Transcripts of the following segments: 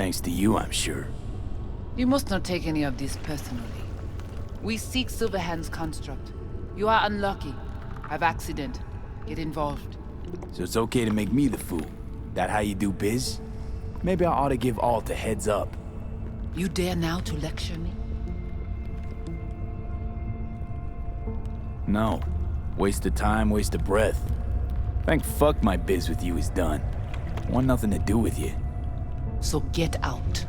thanks to you, I'm sure. You must not take any of this personally. We seek Silverhand's construct. You are unlucky. Have accident. Get involved. So it's okay to make me the fool? That how you do biz? Maybe I ought to give Alt a heads up. You dare now to lecture me? No. Waste of time, waste of breath. Thank fuck my biz with you is done. Want nothing to do with you. So get out.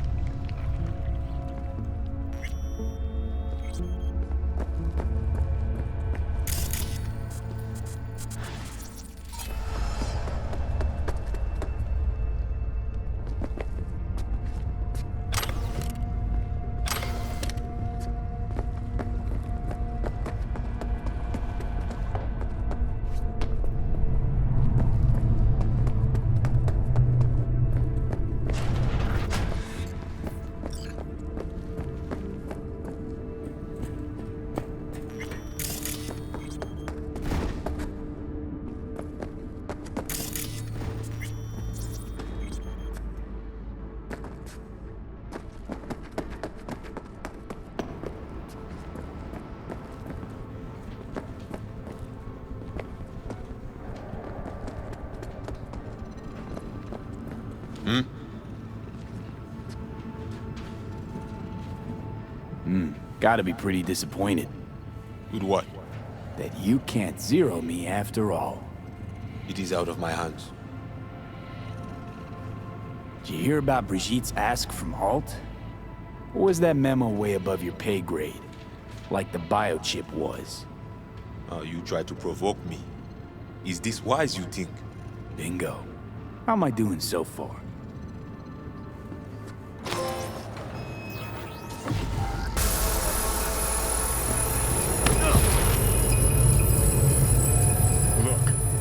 Gotta be pretty disappointed. With what? That you can't zero me after all. It is out of my hands. Did you hear about Brigitte's ask from Alt? Or was that memo way above your pay grade? Like the biochip was? You try to provoke me. Is this wise, you think? Bingo. How am I doing so far?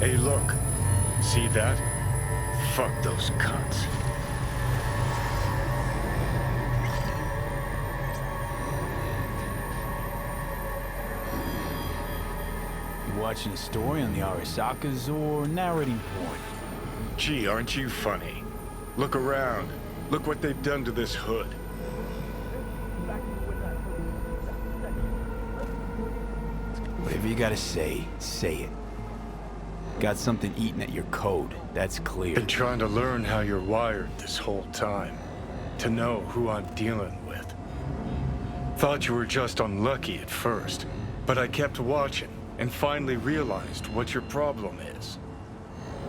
Hey, look. See that? Fuck those cunts. You watching a story on the Arasakas or narrating porn? Gee, aren't you funny? Look around. Look what they've done to this hood. Whatever you gotta say it. Got something eating at your code, that's clear. Been trying to learn how you're wired this whole time. To know who I'm dealing with. Thought you were just unlucky at first, but I kept watching and finally realized what your problem is.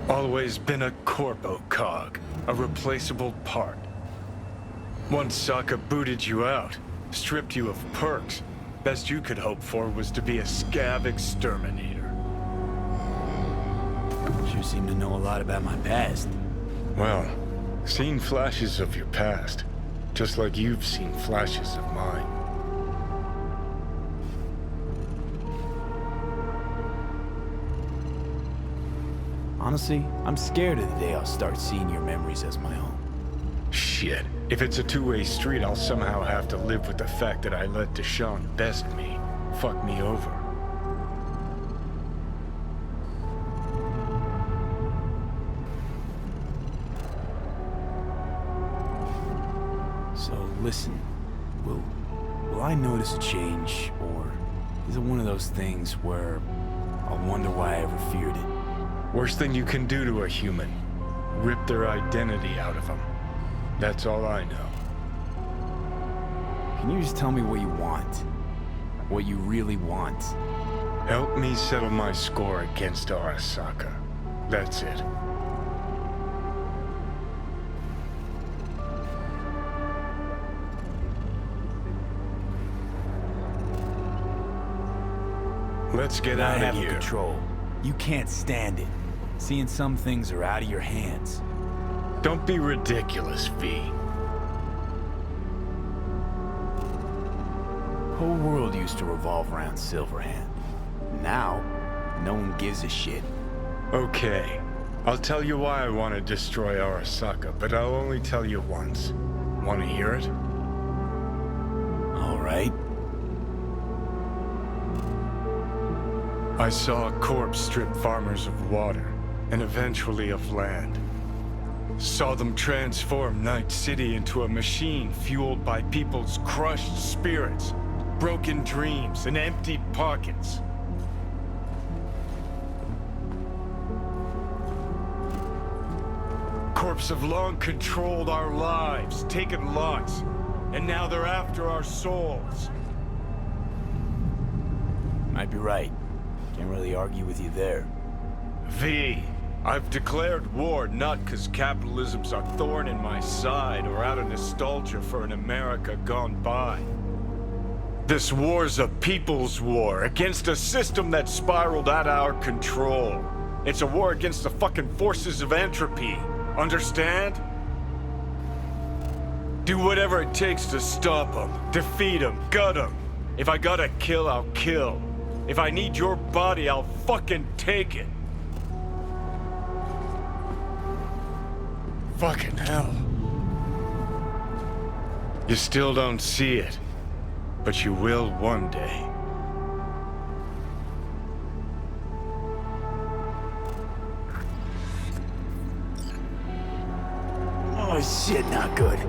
Always been a corpo cog, a replaceable part. Once Sokka booted you out, stripped you of perks, best you could hope for was to be a scav exterminator. Sure seem to know a lot about my past. Well, seen flashes of your past, just like you've seen flashes of mine. Honestly, I'm scared of the day I'll start seeing your memories as my own. Shit. If it's a two-way street, I'll somehow have to live with the fact that I let Deshaun best me, fuck me over. So listen, will I notice a change, or is it one of those things where I'll wonder why I ever feared it? Worst thing you can do to a human, rip their identity out of them. That's all I know. Can you just tell me what you want? What you really want? Help me settle my score against Arasaka. That's it. Let's get out of here. Control. You can't stand it. Seeing some things are out of your hands. Don't be ridiculous, V. Whole world used to revolve around Silverhand. Now, no one gives a shit. Okay. I'll tell you why I want to destroy Arasaka, but I'll only tell you once. Want to hear it? All right. I saw a corpse strip farmers of water, and eventually of land. Saw them transform Night City into a machine fueled by people's crushed spirits, broken dreams, and emptied pockets. Corps have long controlled our lives, taken lots, and now they're after our souls. Might be right. Can't really argue with you there. V, I've declared war not because capitalism's a thorn in my side or out of nostalgia for an America gone by. This war's a people's war against a system that spiraled out of our control. It's a war against the fucking forces of entropy. Understand? Do whatever it takes to stop them, defeat them, gut them. If I gotta kill, I'll kill. If I need your body, I'll fucking take it. Fucking hell. You still don't see it, but you will one day. Oh shit, not good.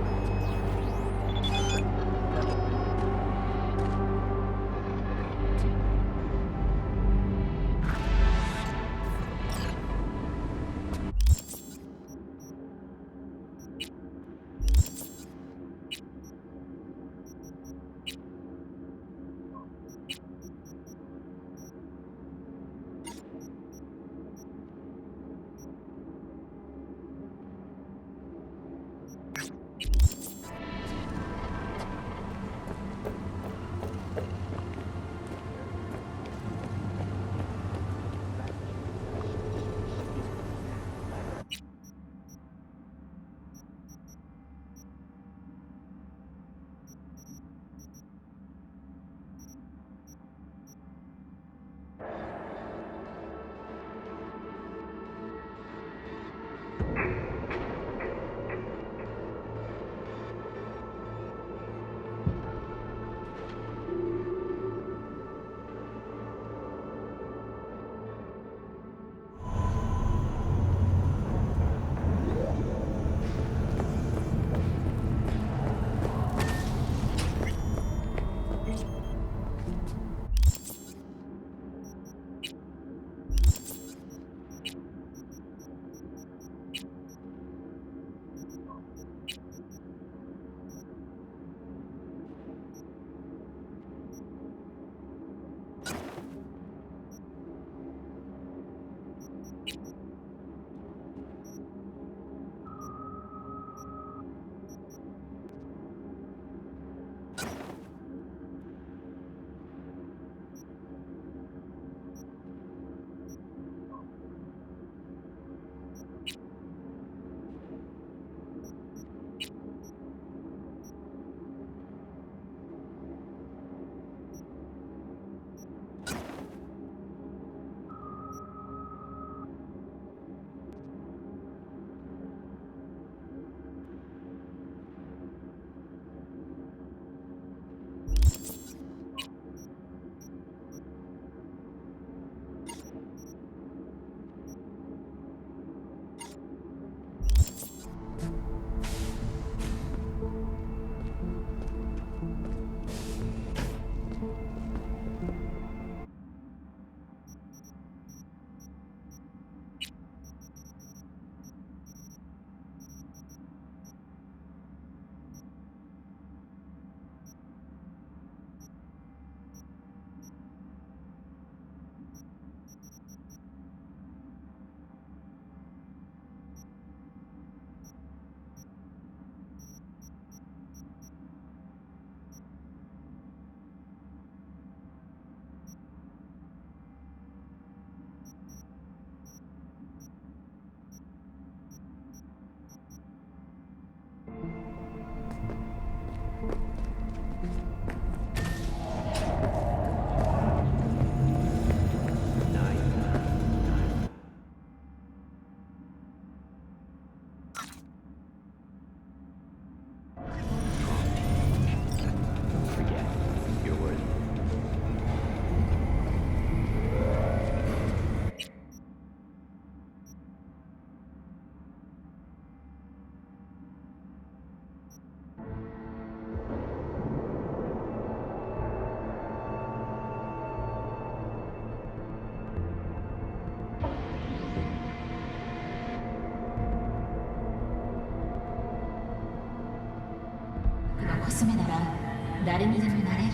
誰にでもなれる。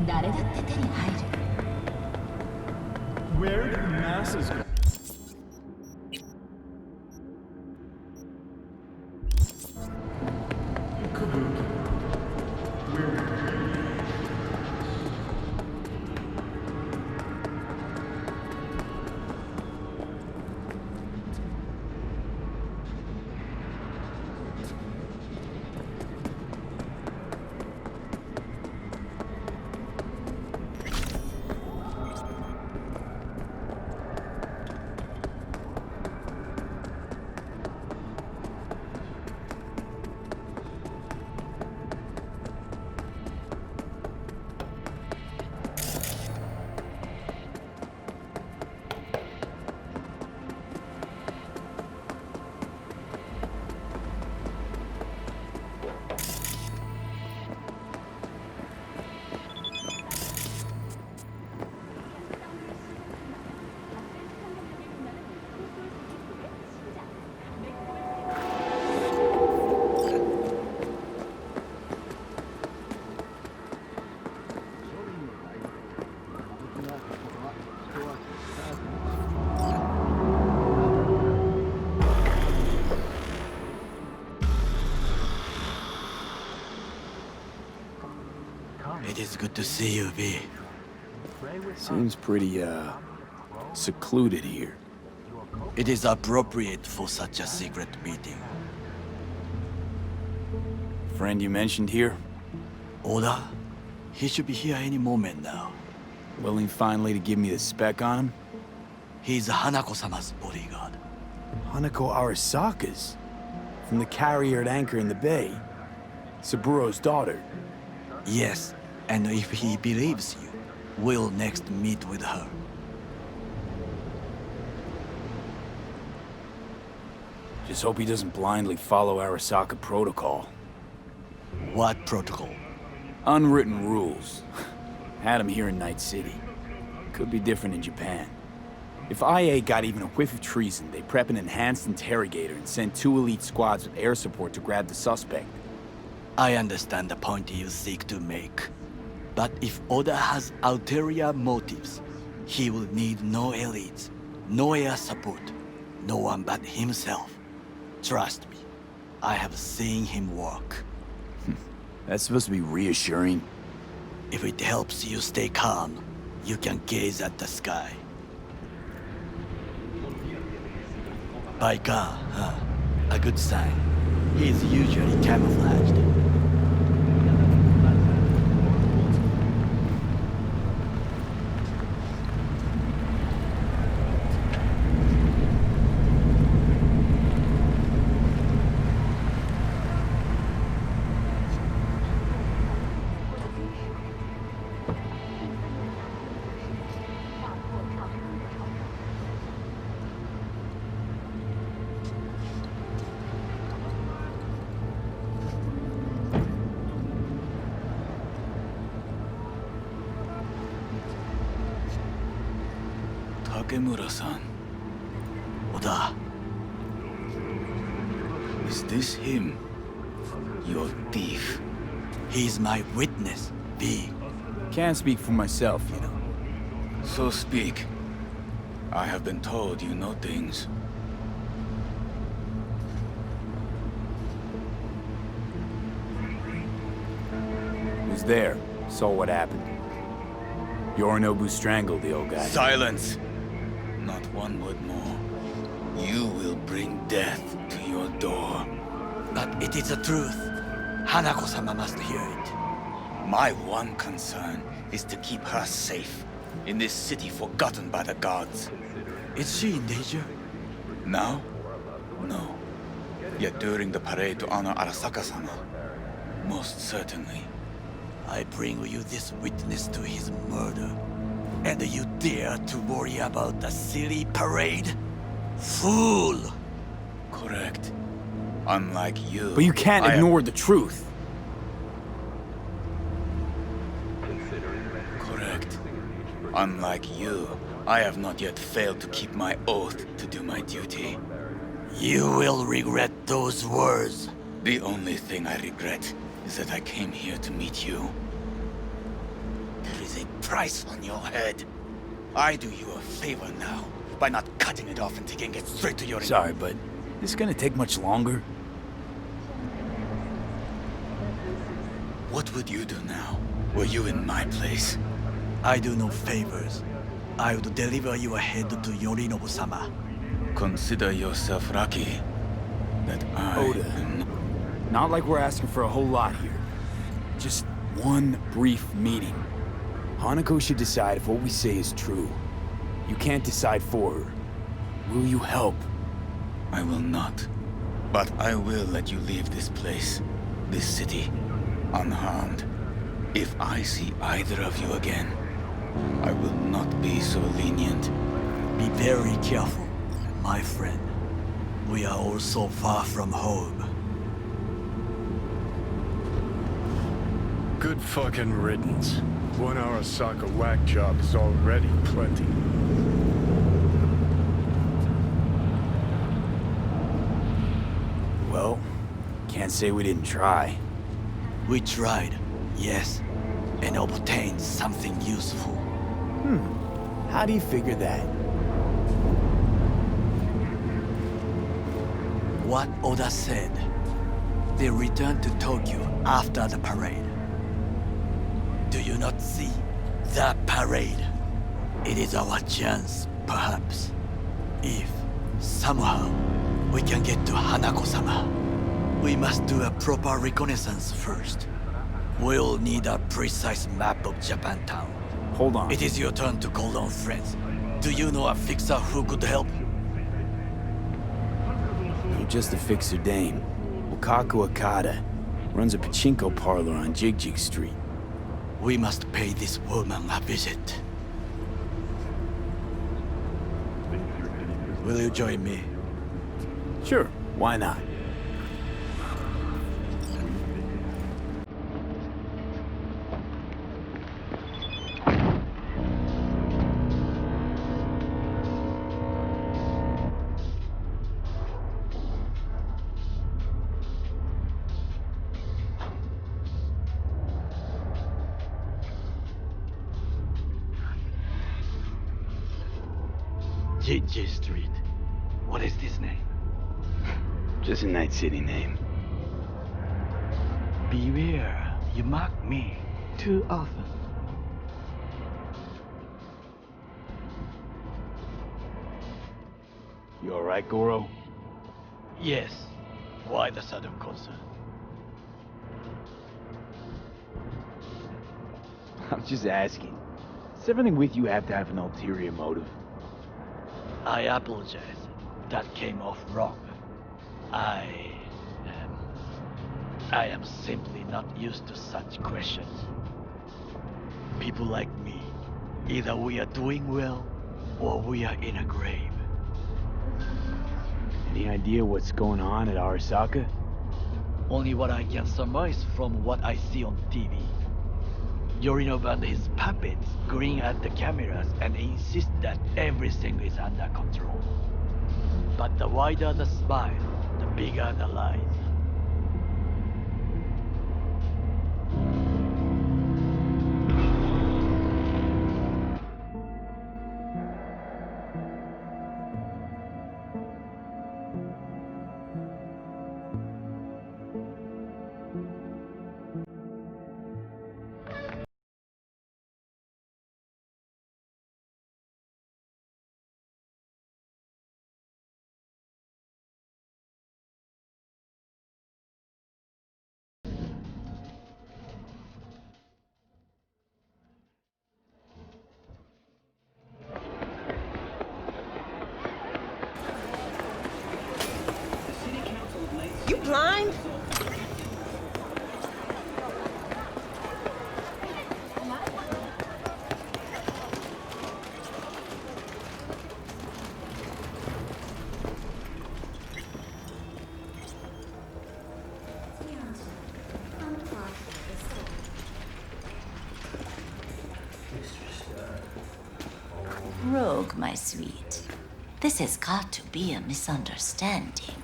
誰だって手に入る。 Where do masses go? Kabuki. Where? It is good to see you, V. Seems pretty, secluded here. It is appropriate for such a secret meeting. Friend you mentioned here? Oda? He should be here any moment now. Willing finally to give me the spec on him? He's Hanako-sama's bodyguard. Hanako Arasaka's? From the carrier at anchor in the bay. Saburo's daughter. Yes, and if he believes you, we'll next meet with her. Just hope he doesn't blindly follow Arasaka protocol. What protocol? Unwritten rules. Had him here in Night City. Could be different in Japan. If IA got even a whiff of treason, they prep an enhanced interrogator and send 2 elite squads with air support to grab the suspect. I understand the point you seek to make. But if Oda has ulterior motives, he will need no elites, no air support, no one but himself. Trust me, I have seen him work. That's supposed to be reassuring. If it helps you stay calm, you can gaze at the sky. By car, huh? A good sign. He's usually camouflaged. Takemura-san. Oda, Is this him? Your thief? he's my witness, V. Can't speak for myself, you know. So speak. I have been told you know things. Who's there? Saw what happened. Yorinobu strangled the old guy. Silence! Not one word more. You will bring death to your door. But it is the truth. Hanako-sama must hear it. My one concern is to keep her safe in this city forgotten by the gods. Is she in danger? Now? No. Yet during the parade to honor Arasaka-sama, most certainly. I bring you this witness to his murder. And you dare to worry about the silly parade? Fool! Correct. Unlike you. But you can't I am- ignore the truth. Correct. Unlike you, I have not yet failed to keep my oath to do my duty. You will regret those words. The only thing I regret is that I came here to meet you. There is a price on your head. I do you a favor now by not cutting it off and taking it straight to your... Sorry, but this gonna take much longer? What would you do now, were you in my place? I do no favors. I would deliver your head to Yorinobu-sama. Consider yourself lucky that I Oda. am... Not like we're asking for a whole lot here. Just one brief meeting. Hanako should decide if what we say is true. You can't decide for her. Will you help? I will not. But I will let you leave this place, this city, unharmed. If I see either of you again, I will not be so lenient. Be very careful, my friend. We are all so far from home. Good fucking riddance. 1 Arasaka whack job is already plenty. Well, can't say we didn't try. We tried, yes, and obtained something useful. How do you figure that? What Oda said. They returned to Tokyo after the parade. Do you not see that parade? It is our chance, perhaps. If, somehow, we can get to Hanako-sama. We must do a proper reconnaissance first. We'll need a precise map of Japantown. Hold on. It is your turn to call on friends. Do you know a fixer who could help? I'm just a fixer dame. Okaku Okada. Runs a pachinko parlor on Jig Street. We must pay this woman a visit. Will you join me? Sure, why not? Jig Street. What is this name? Just a Night City name. Beware, you mock me too often. You alright, Goro? Yes. Why the sudden concern? I'm just asking. Does everything with you have to have an ulterior motive? I apologize. That came off wrong. I am simply not used to such questions. People like me, either we are doing well, or we are in a grave. Any idea what's going on at Arasaka? Only what I can surmise from what I see on TV. Yorinobu and his puppets grin at the cameras and insist that everything is under control. But the wider the smile, the bigger the lies. You blind? Rogue, my sweet. This has got to be a misunderstanding.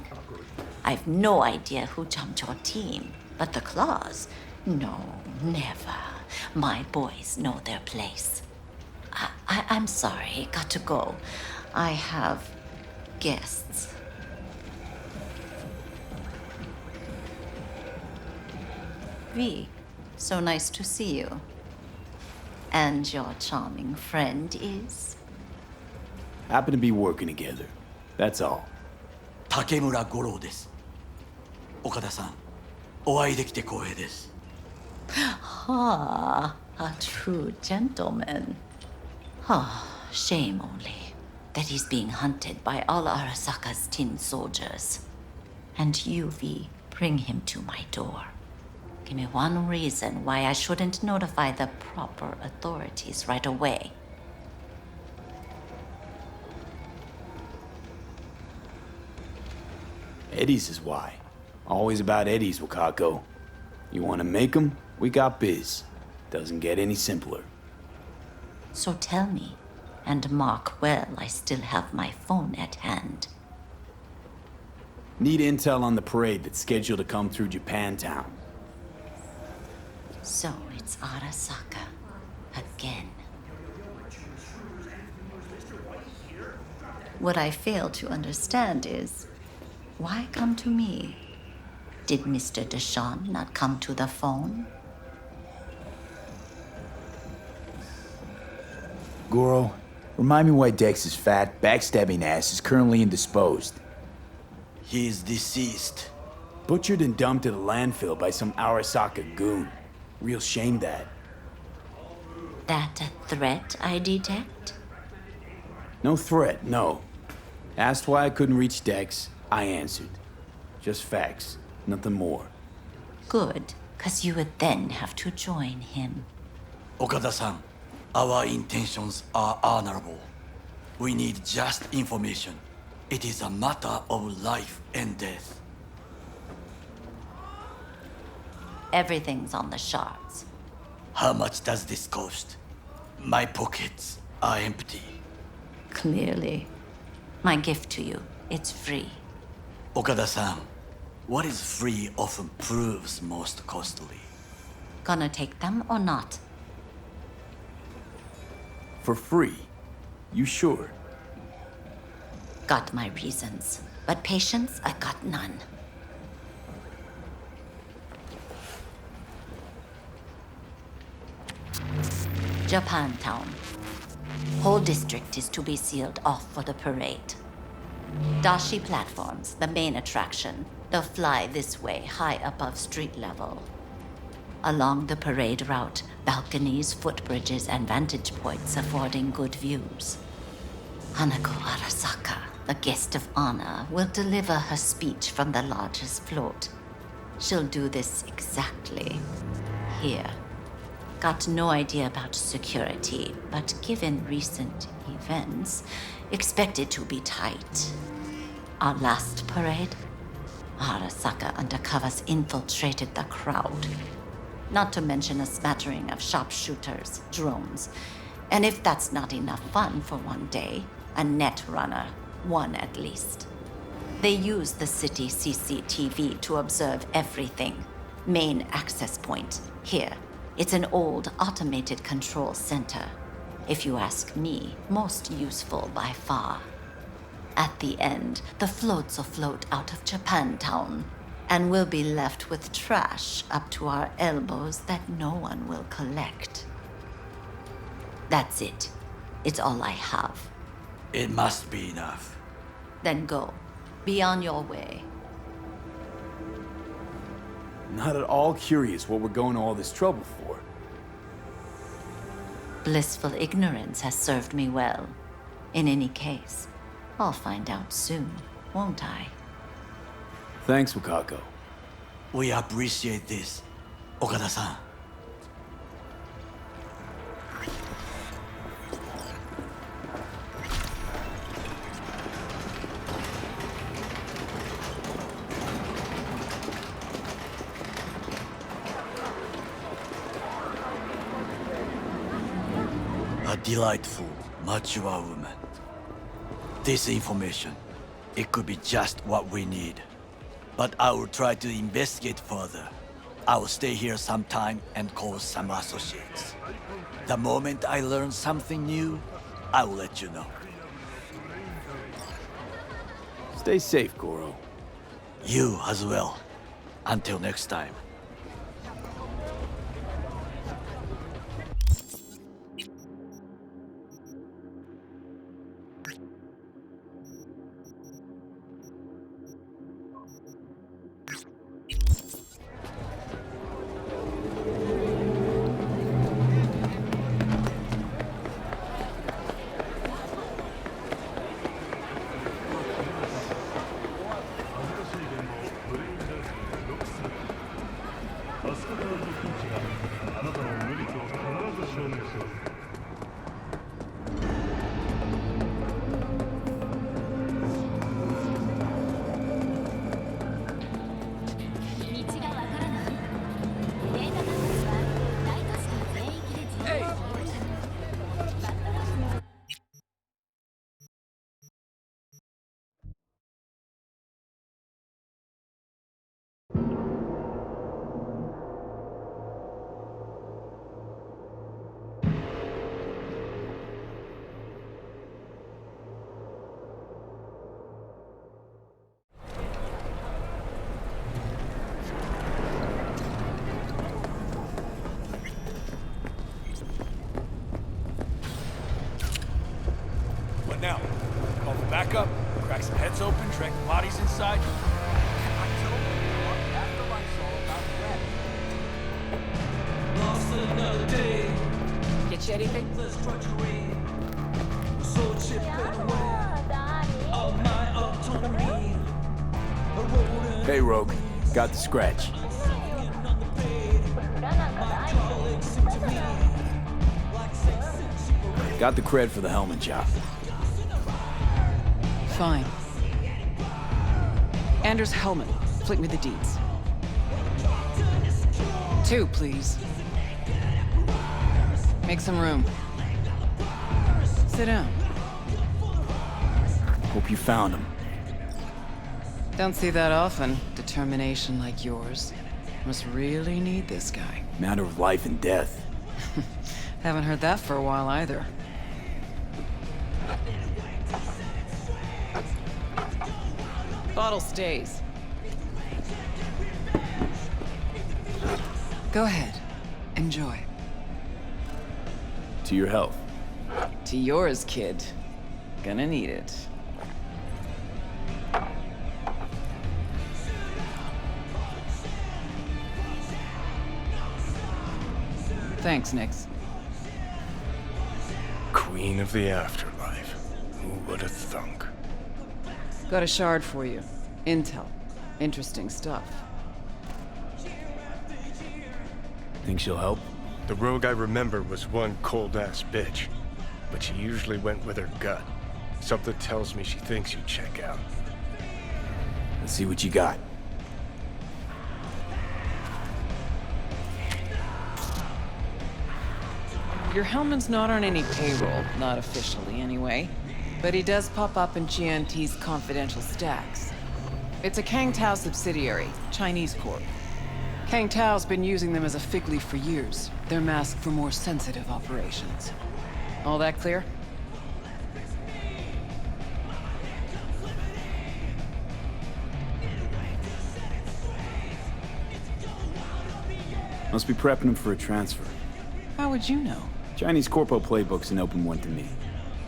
I've no idea who jumped your team, But the claws? No, never. My boys know their place. I'm sorry, got to go. I have guests. V, so nice to see you. And your charming friend is? Happen to be working together. That's all. 竹村五郎です。岡田さん、お会いできて光栄です。Ah, a true gentleman. Ah, shame only that he's being hunted by all Arasaka's tin soldiers. And you, V, bring him to my door. Give me one reason why I shouldn't notify the proper authorities right away. Eddie's is why. Always about Eddie's, Wakako. You want to make 'em? We got biz. Doesn't get any simpler. So tell me, and mark well I still have my phone at hand. Need intel on the parade that's scheduled to come through Japantown. So it's Arasaka again. What I fail to understand is, why come to me? Did Mr. Deshawn not come to the phone? Goro, remind me why Dex's fat, backstabbing ass is currently indisposed. He is deceased. Butchered and dumped at a landfill by some Arasaka goon. Real shame that. That a threat I detect? No threat, no. Asked why I couldn't reach Dex, I answered. Just facts, nothing more. Good, 'cause you would then have to join him. Okada-san, our intentions are honorable. We need just information. It is a matter of life and death. Everything's on the shards. How much does this cost? My pockets are empty. Clearly. My gift to you, it's free. Okada-san, what is free often proves most costly. Gonna take them or not? For free? You sure? Got my reasons, but patience, I got none. Japantown. Whole district is to be sealed off for the parade. Dashi platforms, the main attraction. They'll fly this way, high above street level. Along the parade route, balconies, footbridges, and vantage points affording good views. Hanako Arasaka, the guest of honor, will deliver her speech from the largest float. She'll do this exactly here. Got no idea about security, but given recent events, expected to be tight. Our last parade, Arasaka undercovers infiltrated the crowd. Not to mention a smattering of sharpshooters, drones, and if that's not enough fun for one day, a net runner, one at least. They use the city CCTV to observe everything. Main access point, here. It's an old automated control center. If you ask me, most useful by far. At the end, the floats will float out of Japantown, and we'll be left with trash up to our elbows that no one will collect. That's it. It's all I have. It must be enough. Then go. Be on your way. Not at all curious what we're going to all this trouble for. Blissful ignorance has served me well. In any case, I'll find out soon, won't I? Thanks, Wakako. We appreciate this, Okada-san. A delightful, mature woman. This information, it could be just what we need. But I will try to investigate further. I will stay here some time and call some associates. The moment I learn something new, I will let you know. Stay safe, Goro. You as well. Until next time. Now, call for backup, crack some heads open, drag the bodies inside. I told you, after my soul about Lost another day. Get you anything? Soul chip of my autonomy. Hey, Rogue. Got the scratch. Got the cred for the helmet job. Fine. Anders' helmet. Flick me the deeds. 2, please. Make some room. Sit down. Hope you found him. Don't see that often. Determination like yours. Must really need this guy. Matter of life and death. Haven't heard that for a while either. Bottle stays. Go ahead. Enjoy. To your health. To yours, kid. Gonna need it. Thanks, Nix. Queen of the afterlife. Who would have thunk? Got a shard for you. Intel. Interesting stuff. Think she'll help? The rogue I remember was one cold-ass bitch. But she usually went with her gut. Something tells me she thinks you check out. Let's see what you got. Your Hellman's not on any payroll, not officially anyway. But he does pop up in GNT's confidential stacks. It's a Kang Tao subsidiary, Chinese corp. Kang Tao's been using them as a fig leaf for years. They're masked for more sensitive operations. All that clear? Must be prepping him for a transfer. How would you know? Chinese Corpo playbook's an open one to me.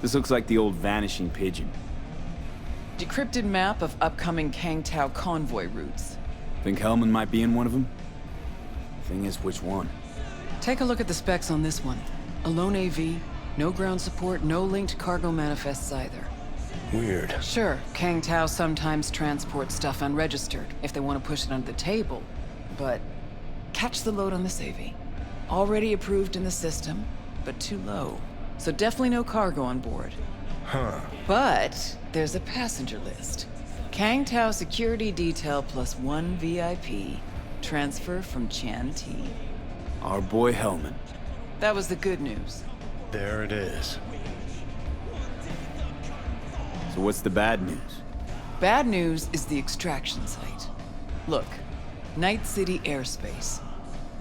This looks like the old vanishing pigeon. Decrypted map of upcoming Kang Tao convoy routes. Think Hellman might be in one of them? Thing is, which one? Take a look at the specs on this one. A lone AV, no ground support, no linked cargo manifests either. Weird. Sure, Kang Tao sometimes transports stuff unregistered if they want to push it under the table, but catch the load on this AV. Already approved in the system, but too low. So definitely no cargo on board. Huh. But there's a passenger list. Kang Tao security detail plus 1 VIP. Transfer from Chan T. Our boy Hellman. That was the good news. There it is. So what's the bad news? Bad news is the extraction site. Look, Night City airspace.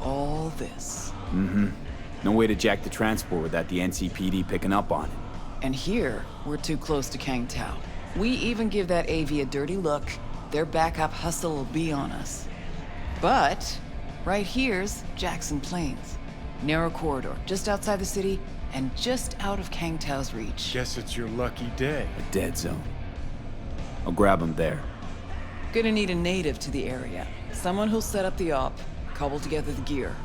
all this. Mm-hmm. No way to jack the transport without the NCPD picking up on it. And here, we're too close to Kang Tao. We even give that AV a dirty look, their backup hustle will be on us. But, right here's Jackson Plains. Narrow corridor, just outside the city, and just out of Kang Tao's reach. Guess it's your lucky day. A dead zone. I'll grab him there. Gonna need a native to the area. Someone who'll set up the op, cobble together the gear.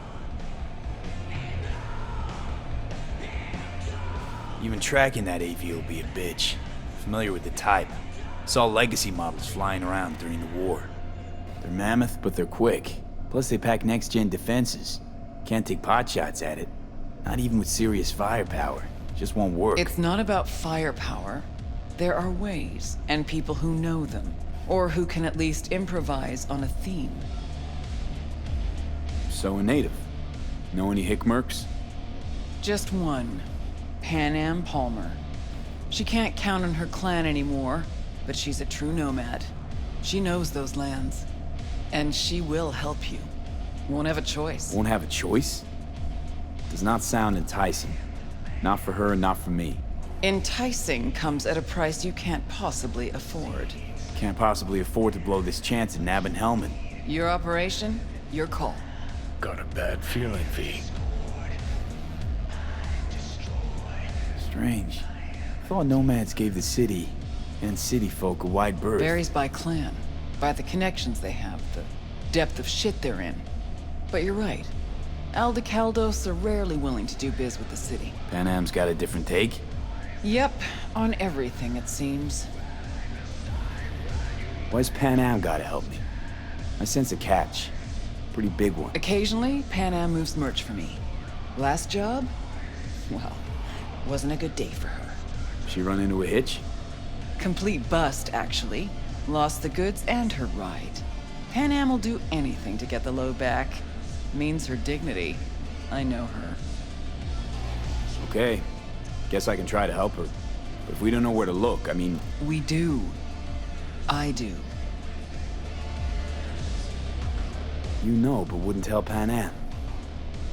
Even tracking that AV will be a bitch. Familiar with the type. Saw legacy models flying around during the war. They're mammoth, but they're quick. Plus they pack next-gen defenses. Can't take potshots at it. Not even with serious firepower. Just won't work. It's not about firepower. There are ways, and people who know them. Or who can at least improvise on a theme. So a native. Know any hickmerks? Just one. Pan Am Palmer. She can't count on her clan anymore, but she's a true nomad. She knows those lands. And she will help you. Won't have a choice. Won't have a choice? Does not sound enticing. Not for her, not for me. Enticing comes at a price you can't possibly afford. Can't possibly afford to blow this chance at nabbing Hellman. Your operation, your call. Got a bad feeling, V. Strange. Thought nomads gave the city and city folk a wide berth. Varies by clan, by the connections they have, the depth of shit they're in. But you're right. Aldecaldos are rarely willing to do biz with the city. Pan Am's got a different take? Yep, on everything it seems. Why's Pan Am gotta help me? I sense a catch. Pretty big one. Occasionally, Pan Am moves merch for me. Last job? Well, wasn't a good day for her. She run into a hitch? Complete bust, actually. Lost the goods and her ride. Pan Am will do anything to get the load back. Means her dignity. I know her. Okay. Guess I can try to help her. But if we don't know where to look, I mean... We do. I do. You know, but wouldn't tell Pan Am.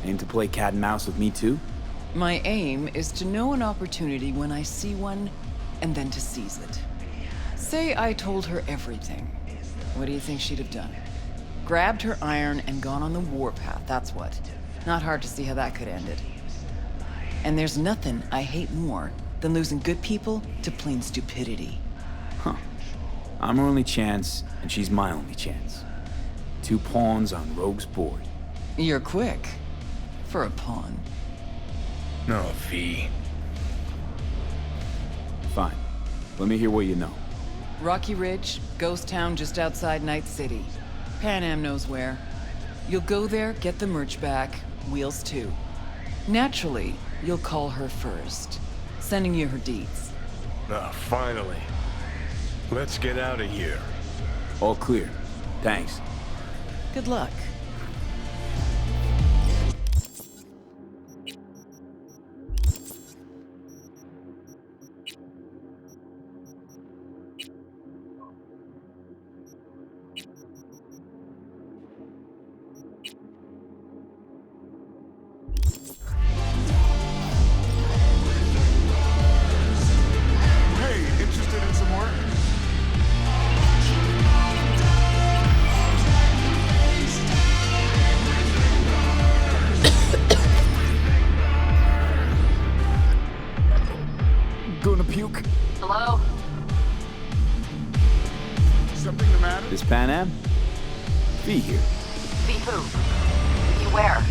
Aim to play cat and mouse with me too? My aim is to know an opportunity when I see one, and then to seize it. Say I told her everything. What do you think she'd have done? Grabbed her iron and gone on the warpath, that's what. Not hard to see how that could end it. And there's nothing I hate more than losing good people to plain stupidity. Huh. I'm her only chance, and she's my only chance. 2 pawns on Rogue's board. You're quick. For a pawn. No, V. Fine. Let me hear what you know. Rocky Ridge, ghost town just outside Night City. Pan Am knows where. You'll go there, get the merch back, wheels too. Naturally, you'll call her first, sending you her deeds. Ah, finally. Let's get out of here. All clear. Thanks. Good luck. Hey, interested in some work? Gonna puke? Hello? Something the matter? This Pan Am? Be here. Be who? Be where?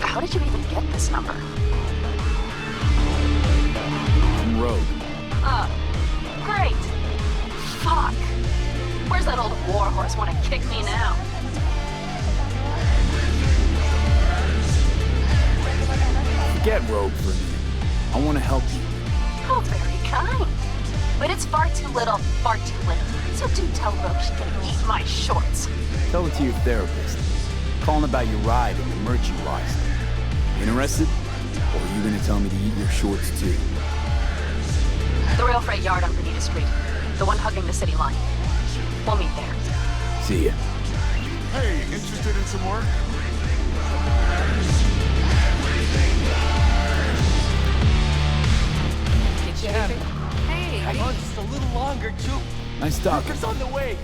How did you even get this number? I'm Rogue. Great! Fuck! Where's that old warhorse want to kick me now? Forget Rogue for a minute. I want to help you. Oh, very kind. But it's far too little, far too late. So do tell Rogue she can eat my shorts. Tell it to your therapist. Calling about your ride and the merch you lost. Interested? Or are you gonna tell me to eat your shorts too? The rail freight yard on Bonita Street. The one hugging the city line. We'll meet there. See ya. Hey, interested in some work? Hey, hang on just a little longer, too. Nice talking. Workers on the way.